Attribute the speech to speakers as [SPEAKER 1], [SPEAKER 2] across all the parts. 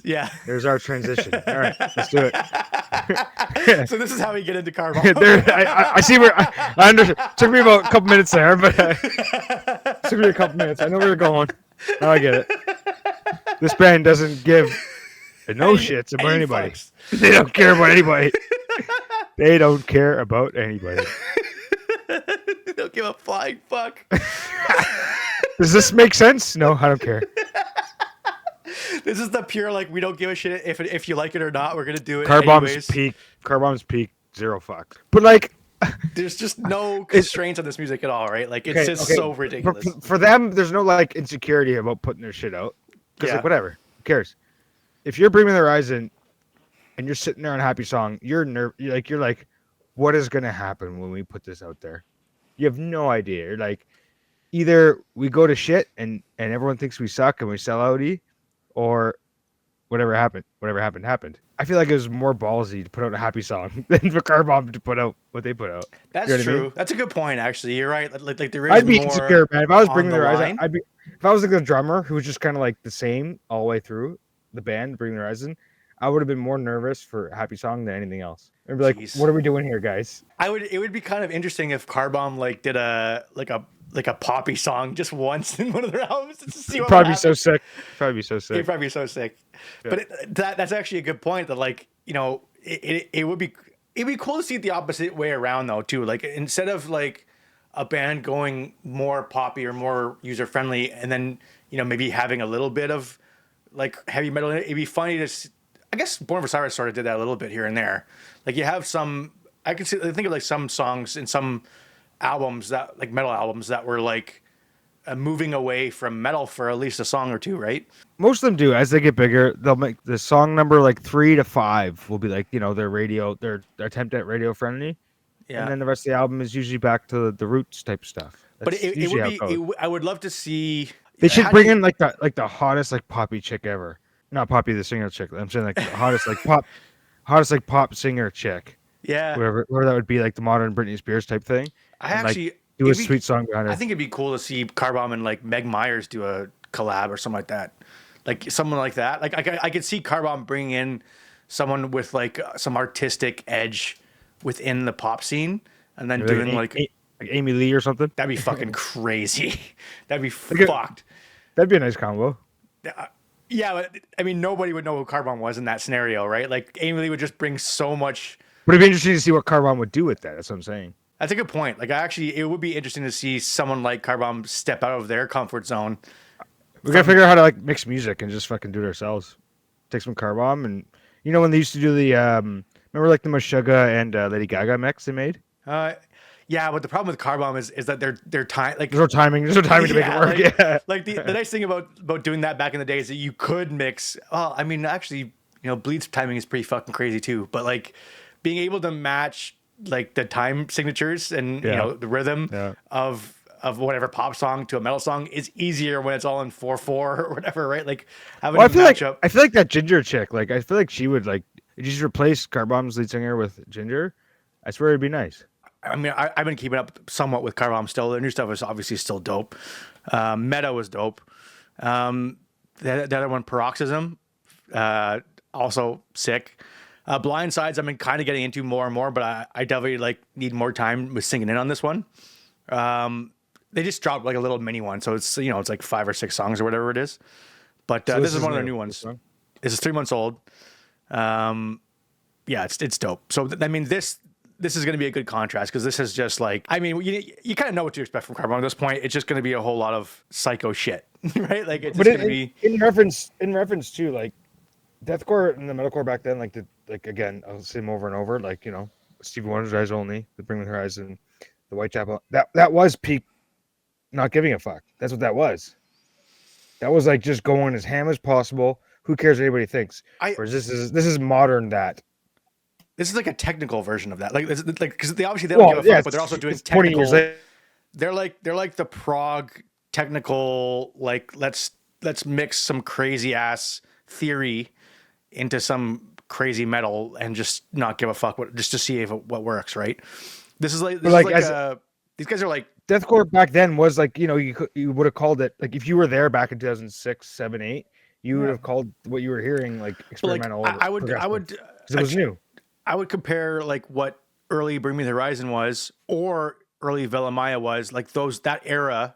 [SPEAKER 1] Yeah.
[SPEAKER 2] There's our transition. All right, let's do it.
[SPEAKER 1] So this is how we get into car bomb.
[SPEAKER 2] I see where I understand. Took me about a couple minutes there, but took me a couple minutes. I know where you're going. Now I get it. This band doesn't give no shits about anybody.
[SPEAKER 1] Fucks.
[SPEAKER 2] They don't care about anybody. They don't care about anybody.
[SPEAKER 1] They don't give a flying fuck.
[SPEAKER 2] Does this make sense? No, I don't care.
[SPEAKER 1] This is the pure like we don't give a shit if you like it or not. We're gonna do it.
[SPEAKER 2] Car bombs
[SPEAKER 1] anyways.
[SPEAKER 2] peak. Car bombs peak. Zero fuck. But like,
[SPEAKER 1] there's just no constraints on this music at all, right? Like it's just so ridiculous.
[SPEAKER 2] For them, there's no like insecurity about putting their shit out. Because like whatever, who cares? If you're Bring Me the Horizon and you're sitting there on a happy song, you're like, what is gonna happen when we put this out there? You have no idea. You're like, either we go to shit and everyone thinks we suck and we sell outy, or whatever happened happened. I feel like it was more ballsy to put out a happy song than for Car Bomb to put out what they put out.
[SPEAKER 1] That's
[SPEAKER 2] you know
[SPEAKER 1] true.
[SPEAKER 2] I mean?
[SPEAKER 1] That's a good point, actually. You're right. Like there is
[SPEAKER 2] I'd be
[SPEAKER 1] more
[SPEAKER 2] insecure, man. If I was Bringing the
[SPEAKER 1] Horizon,
[SPEAKER 2] Horizon, if I was like the drummer who was just kind of like the same all the way through the band, Bringing the Horizon, I would have been more nervous for a happy song than anything else. I'd be like,
[SPEAKER 1] Jeez.
[SPEAKER 2] what are we doing here, guys?
[SPEAKER 1] It would be kind of interesting if Car Bomb like did a poppy song just once in one of their albums to see what
[SPEAKER 2] Probably be so sick. Probably be so sick.
[SPEAKER 1] It'd probably be so sick. Yeah. But that's actually a good point. That like it would be it'd be cool to see it the opposite way around though too. Like instead of like a band going more poppy or more user friendly, and then maybe having a little bit of like heavy metal in it, it'd be funny to. I guess Born of Osiris sort of did that a little bit here and there. Like you have some, I think of like some songs in some albums that like metal albums that were like moving away from metal for at least a song or two, right?
[SPEAKER 2] Most of them do. As they get bigger, they'll make the song number like 3 to 5 will be like their attempt at radio friendly. Yeah. And then the rest of the album is usually back to the roots type stuff.
[SPEAKER 1] That's but it would be. I would love to see.
[SPEAKER 2] They should bring in like the hottest like poppy chick ever. Not Poppy the singer chick. I'm saying like the hottest like pop singer chick.
[SPEAKER 1] Yeah.
[SPEAKER 2] Where that would be like the modern Britney Spears type thing. Do a sweet song behind it.
[SPEAKER 1] I think it'd be cool to see Car Bomb and like Meg Myers do a collab or something like that. Like someone like that. Like I could see Car Bomb bringing in someone with like some artistic edge within the pop scene, and then doing like
[SPEAKER 2] Amy Lee or something.
[SPEAKER 1] That'd be fucking crazy. That'd be fucked.
[SPEAKER 2] That'd be a nice combo.
[SPEAKER 1] Yeah, but I mean, nobody would know who Car Bomb was in that scenario, right? Like, Amy Lee would just bring so much.
[SPEAKER 2] But it'd be interesting to see what Car Bomb would do with that. That's what I'm saying.
[SPEAKER 1] That's a good point. Like, it would be interesting to see someone like Car Bomb step out of their comfort zone.
[SPEAKER 2] We gotta figure out how to like mix music and just fucking do it ourselves. Take some Car Bomb and when they used to do the remember like the Meshuggah and Lady Gaga mix they made.
[SPEAKER 1] Yeah, but the problem with Car Bomb is that their time like
[SPEAKER 2] there's no timing to make it work.
[SPEAKER 1] Like, like the nice thing about doing that back in the day is that you could mix. Well, I mean, actually, Bleed's timing is pretty fucking crazy too. But like being able to match like the time signatures and the rhythm of whatever pop song to a metal song is easier when it's all in 4/4 or whatever, right? Like having a matchup.
[SPEAKER 2] I feel like that Ginger chick. Like I feel like she would like just replace Car Bomb's lead singer with Ginger. I swear it'd be nice.
[SPEAKER 1] I mean, I've been keeping up somewhat with Car Bomb still. Their new stuff is obviously still dope. Meta was dope. The other one, Paroxysm, also sick. Blindsides, I've been kind of getting into more and more, but I definitely like need more time with singing in on this one. They just dropped like a little mini one, so it's it's like 5 or 6 songs or whatever it is. But so this is one of their new ones. This is 3 months old. Yeah, it's dope. So I mean this is going to be a good contrast because this is just like, I mean, you kind of know what to expect from Car Bomb at this point. It's just going to be a whole lot of psycho shit, right? Like it's going to be
[SPEAKER 2] in reference to like deathcore and the metalcore back then. Like again, I'll say them over and over. Like Stevie Wonder's Eyes Only, the Bring Me the Horizon, the Whitechapel. That was peak. Not giving a fuck. That's what that was. That was like just going as ham as possible. Who cares what anybody thinks? Whereas this is modern that.
[SPEAKER 1] This is like a technical version of that, like because they obviously don't give a fuck, but they're also doing technical. They're like the prog technical, like let's mix some crazy ass theory into some crazy metal and just not give a fuck just to see what works, right? This is like these guys are like
[SPEAKER 2] deathcore back then was like you would have called it like if you were there back in 2006, 7, 8, you would have called what you were hearing like experimental.
[SPEAKER 1] I would
[SPEAKER 2] because it was new.
[SPEAKER 1] I would compare like what early Bring Me the Horizon was or early Vela Maya was, like that era,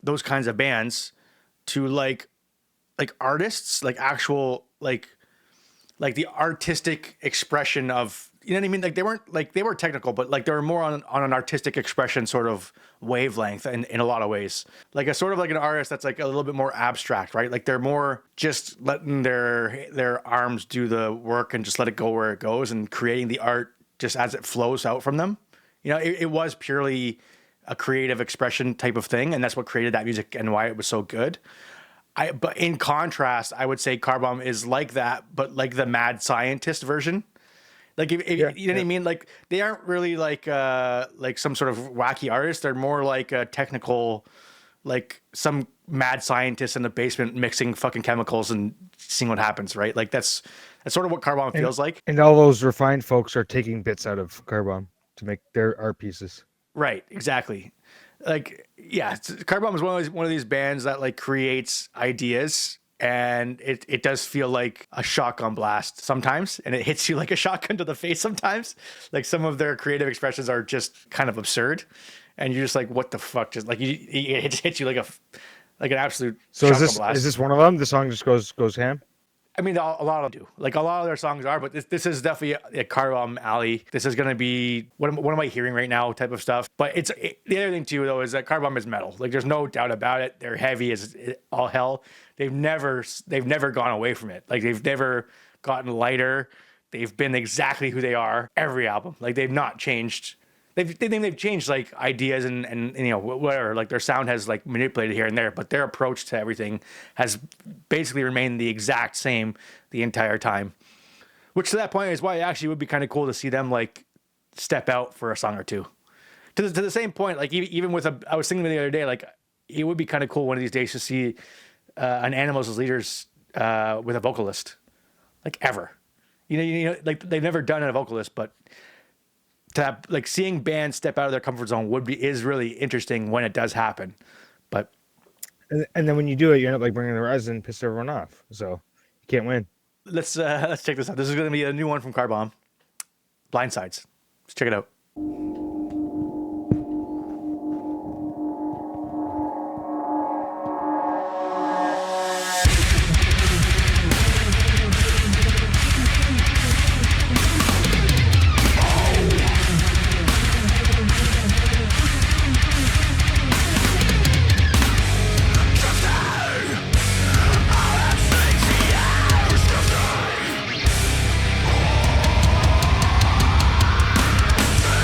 [SPEAKER 1] those kinds of bands, to like artists, like actual like the artistic expression of, you know what I mean? Like they were technical, but like they were more on an artistic expression sort of wavelength in a lot of ways. Like a sort of like an artist that's like a little bit more abstract, right? Like they're more just letting their arms do the work and just let it go where it goes and creating the art just as it flows out from them. You know, it was purely a creative expression type of thing, and that's what created that music and why it was so good. But in contrast, I would say Car Bomb is like that, but like the mad scientist version. Like if you know what I mean? Like they aren't really like some sort of wacky artist. They're more like a technical, like some mad scientist in the basement mixing fucking chemicals and seeing what happens, right? Like that's sort of what Car Bomb feels like.
[SPEAKER 2] And all those refined folks are taking bits out of Car Bomb to make their art pieces.
[SPEAKER 1] Right, exactly. Like, yeah, Car Bomb is one of these bands that like creates ideas, and it does feel like a shotgun blast sometimes, and it hits you like a shotgun to the face sometimes. Like some of their creative expressions are just kind of absurd, and you're just like, what the fuck? Just like it hits you like an absolute shotgun blast.
[SPEAKER 2] Is this one of them? The song just goes ham?
[SPEAKER 1] I mean, a lot of them do. Like a lot of their songs are, but this is definitely a Car Bomb alley. This is going to be what am I hearing right now type of stuff. But the other thing too, though, is that Car Bomb is metal. Like there's no doubt about it. They're heavy as all hell. They've never gone away from it. Like they've never gotten lighter. They've been exactly who they are every album. Like they've not changed. They've changed like ideas and you know whatever, like their sound has like manipulated here and there, but their approach to everything has basically remained the exact same the entire time. Which to that point is why it actually would be kind of cool to see them like step out for a song or two. To the same point, like even with I was thinking the other day, like it would be kind of cool one of these days to see an Animals as Leaders with a vocalist, like ever. You know, like they've never done a vocalist, but to have, like seeing bands step out of their comfort zone is really interesting when it does happen. But
[SPEAKER 2] and then when you do it, you end up like bringing the Horizon and piss everyone off. So you can't win.
[SPEAKER 1] Let's check this out. This is going to be a new one from Car Bomb. Blindsides. Let's check it out.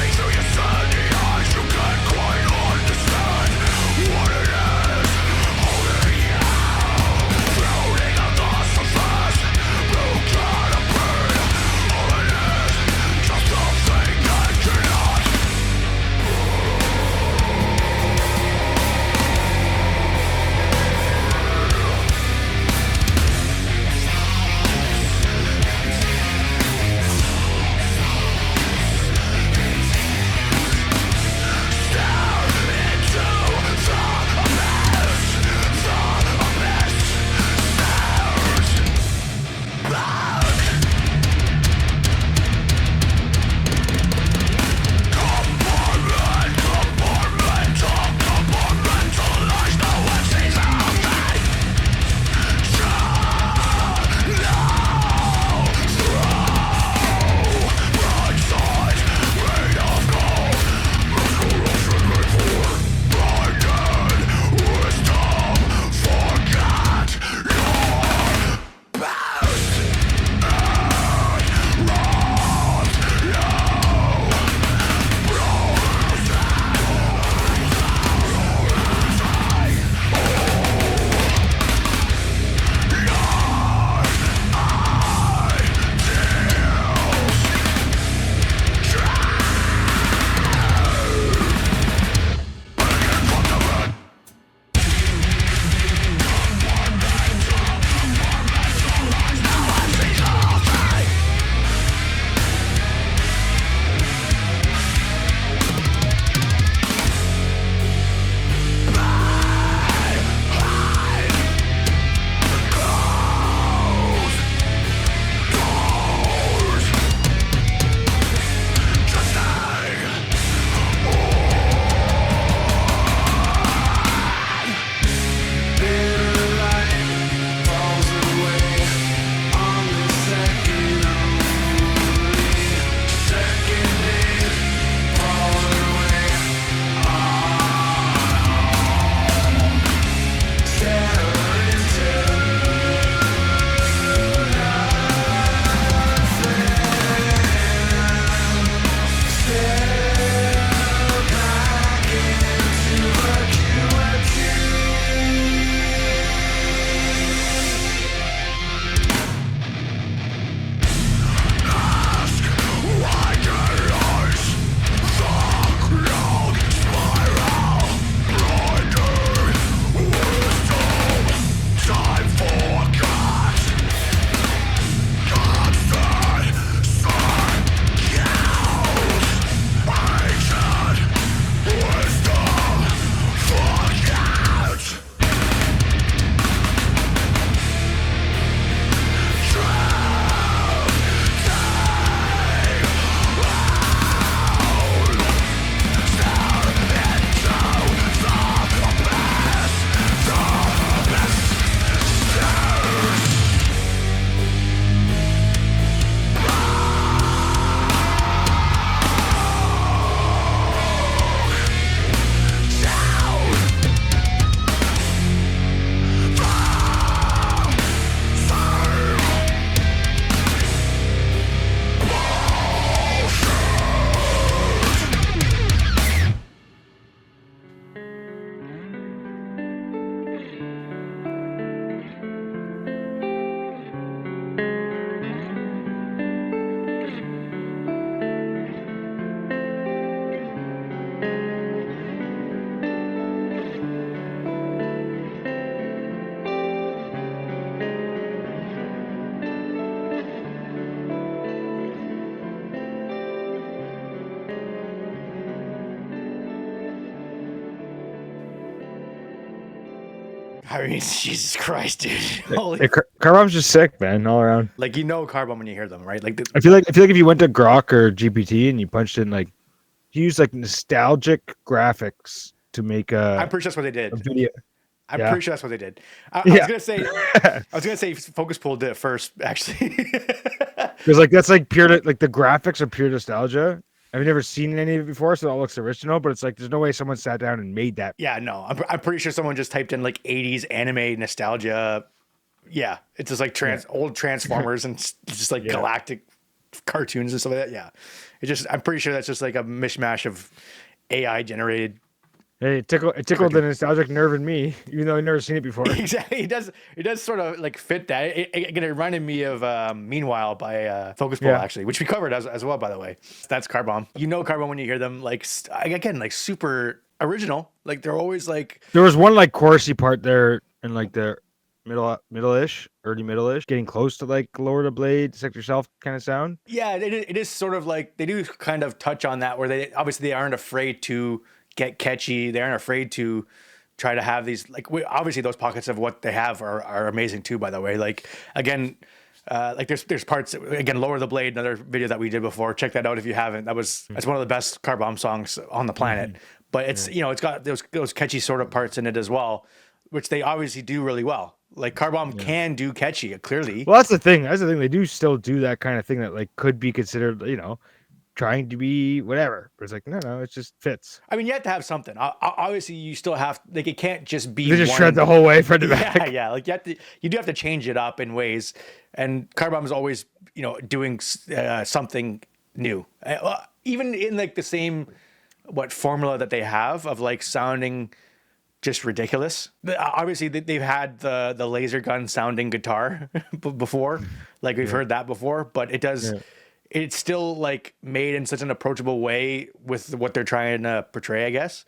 [SPEAKER 3] Show your
[SPEAKER 1] I mean, Jesus Christ, dude. Holy.
[SPEAKER 2] Hey, car bomb's just sick, man, all around.
[SPEAKER 1] Like, you know car bomb when you hear them, right? Like,
[SPEAKER 2] I feel like if you went to Grok or GPT and you punched in like, you use like nostalgic graphics to make
[SPEAKER 1] I'm pretty sure that's what they did.
[SPEAKER 2] a video.
[SPEAKER 1] I'm
[SPEAKER 2] Yeah.
[SPEAKER 1] pretty sure that's what they did. I was gonna say Focus Pool did it first, actually.
[SPEAKER 2] Because like that's like pure like the graphics are pure nostalgia. I've never seen any of it before, so it all looks original. But it's like there's no way someone sat down and made that.
[SPEAKER 1] Yeah, no, I'm pretty sure someone just typed in like 80s anime nostalgia. Yeah, it's just like old Transformers and just like galactic cartoons and stuff like that. Yeah, I'm pretty sure that's just like a mishmash of AI generated.
[SPEAKER 2] Hey, it tickled the nostalgic nerve in me, even though I've never seen it before.
[SPEAKER 1] Exactly, it does sort of like fit that. It reminded me of Meanwhile by Focus Pool, actually, which we covered as well, by the way. That's Car Bomb. You know Car Bomb when you hear them, like again, like super original. Like they're always like.
[SPEAKER 2] There was one like chorusy part there in like the middle-ish, early middle-ish, getting close to like Lower the Blade, Protect Yourself kind of sound.
[SPEAKER 1] Yeah, it is sort of like they do kind of touch on that where they aren't afraid to get catchy. They aren't afraid to try to have these obviously those pockets of what they have are amazing too, by the way. Like again, like there's parts again, Lower the Blade, another video that we did before. Check that out if you haven't. That's one of the best Car Bomb songs on the planet. But it's it's got those catchy sort of parts in it as well, which they obviously do really well. Like Car Bomb can do catchy, clearly.
[SPEAKER 2] Well, that's the thing. They do still do that kind of thing that like could be considered, trying to be whatever. But it's like, no, it just fits.
[SPEAKER 1] I mean, you have to have something. Obviously, you still have it can't just be.
[SPEAKER 2] They just shred the whole way front to back.
[SPEAKER 1] Yeah. Like you do have to change it up in ways. And Car Bomb is always doing something new, even in like the same formula that they have of like sounding just ridiculous. Obviously, they've had the laser gun sounding guitar before, like we've heard that before, but it does. Yeah. It's still like made in such an approachable way with what they're trying to portray, I guess.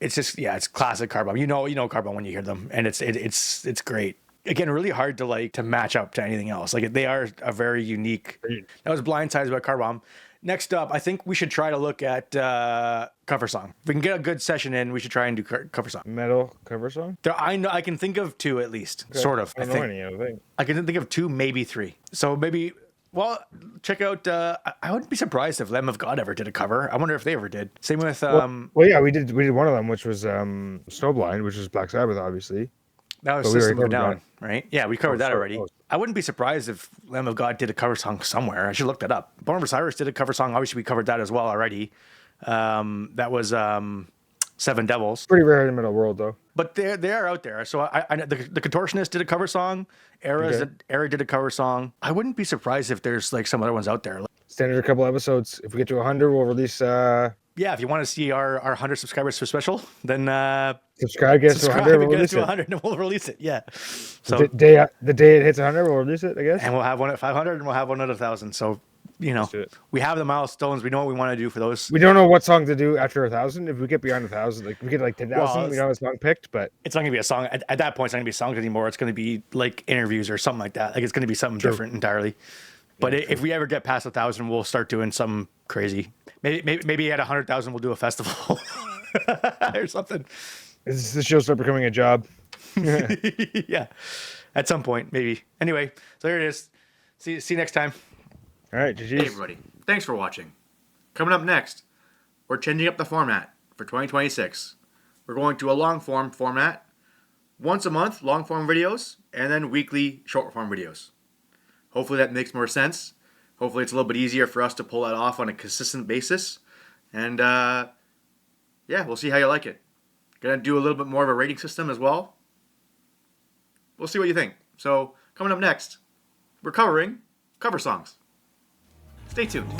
[SPEAKER 1] It's just it's classic Car Bomb. You know Car Bomb when you hear them, and it's great. Again, really hard to match up to anything else. Like they are a very unique. That was Blindsides by Car Bomb. Next up, I think we should try to look at cover song. If we can get a good session in, we should try and do cover song.
[SPEAKER 2] Metal cover song?
[SPEAKER 1] I can think of two at least, sort of.
[SPEAKER 2] I don't know any, I think.
[SPEAKER 1] I can think of two, maybe three. So maybe, check out, I wouldn't be surprised if Lamb of God ever did a cover. I wonder if they ever did. Same with...
[SPEAKER 2] we did one of them, which was Snowblind, which was Black Sabbath, obviously.
[SPEAKER 1] That was System of a Down, right? Yeah, we covered that already. I wouldn't be surprised if Lamb of God did a cover song somewhere. I should look that up. Born of Osiris did a cover song. Obviously, we covered that as well already. That was Seven Devils.
[SPEAKER 2] Pretty rare in the metal world, though.
[SPEAKER 1] But they are out there. So I the Contortionist did a cover song. Era did a cover song. I wouldn't be surprised if there's like some other ones out there.
[SPEAKER 2] Standard a couple episodes. If we get to 100, we'll release...
[SPEAKER 1] Yeah, if you want to see our 100 subscribers for special, then
[SPEAKER 2] subscribe, get us to 100, we'll release it.
[SPEAKER 1] 100, and we'll release it. Yeah. So
[SPEAKER 2] the day it hits 100, we'll release it, I guess.
[SPEAKER 1] And we'll have one at 500, and we'll have one at 1,000. So we have the milestones. We know what we want to do for those.
[SPEAKER 2] We don't know what song to do after 1,000. If we get beyond 1,000, like we get like 10,000, we know a song picked, but
[SPEAKER 1] it's not gonna be a song at that point. It's not gonna be songs anymore. It's gonna be like interviews or something like that. Like it's gonna be something different entirely. But if we ever get past 1,000, we'll start doing something crazy. Maybe at 100,000, we'll do a festival or something.
[SPEAKER 2] This show start becoming a job.
[SPEAKER 1] Yeah, at some point, maybe. Anyway, so there it is. See you next time.
[SPEAKER 2] All right, GG's.
[SPEAKER 1] Hey, everybody. Thanks for watching. Coming up next, we're changing up the format for 2026. We're going to a long-form format. Once a month, long-form videos, and then weekly short-form videos. Hopefully that makes more sense. Hopefully it's a little bit easier for us to pull that off on a consistent basis. And we'll see how you like it. Gonna do a little bit more of a rating system as well. We'll see what you think. So coming up next, we're covering cover songs. Stay tuned.